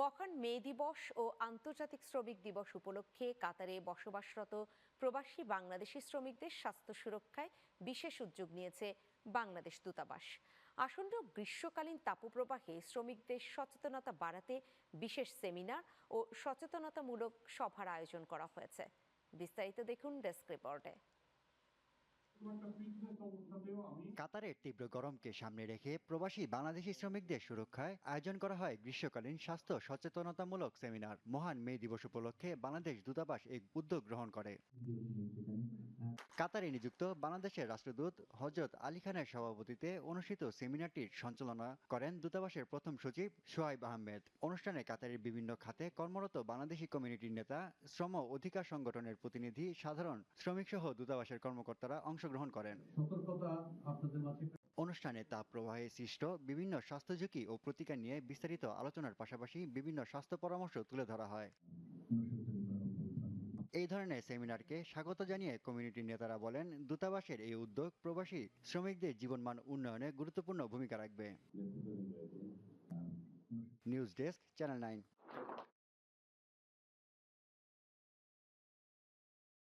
মহান মে দিবস ও আন্তর্জাতিক শ্রমিক দিবস উপলক্ষে কাতারে বসবাসরত প্রবাসী বাংলাদেশি শ্রমিকদের স্বাস্থ্য সুরক্ষায় বিশেষ উদ্যোগ নিয়েছে বাংলাদেশ দূতাবাস। আসন্ন গ্রীষ্মকালীন তাপপ্রবাহে শ্রমিকদের সচেতনতা বাড়াতে বিশেষ সেমিনার ও সচেতনতামূলক সভার আয়োজন করা হয়েছে। বিস্তারিত দেখুন ডেস্ক রিপোর্টে। কাতারের তীব্র গরমকে সামনে রেখে প্রবাসী বাংলাদেশি শ্রমিকদের সুরক্ষায় আয়োজন করা হয় গ্রীষ্মকালীন স্বাস্থ্য সচেতনতামূলক সেমিনার। মহান মে দিবস উপলক্ষে বাংলাদেশ দূতাবাস এই উদ্যোগ গ্রহণ করে। কাতারে নিযুক্ত বাংলাদেশের রাষ্ট্রদূত হযরত আলী খানের সভাপতিত্বে অনুষ্ঠিত সেমিনারটির সঞ্চালনা করেন দূতাবাসের প্রথম সচিব সোহাইব আহমেদ। অনুষ্ঠানে কাতারের বিভিন্ন খাতে কর্মরত বাংলাদেশি কমিউনিটির নেতা, শ্রম অধিকার সংগঠনের প্রতিনিধি, সাধারণ শ্রমিক সহ দূতাবাসের কর্মকর্তারা অংশগ্রহণ করেন। অনুষ্ঠানে তাপ প্রবাহে সৃষ্ট বিভিন্ন স্বাস্থ্য ঝুঁকি ও প্রতিকার নিয়ে বিস্তারিত আলোচনার পাশাপাশি বিভিন্ন স্বাস্থ্য পরামর্শ তুলে ধরা হয়। এই ধরনের সেমিনারকে স্বাগত জানিয়ে কমিউনিটির নেতারা বলেন, দূতাবাসের এই উদ্যোগ প্রবাসী শ্রমিকদের জীবনমান উন্নয়নে গুরুত্বপূর্ণ ভূমিকা রাখবে। News desk, channel 9।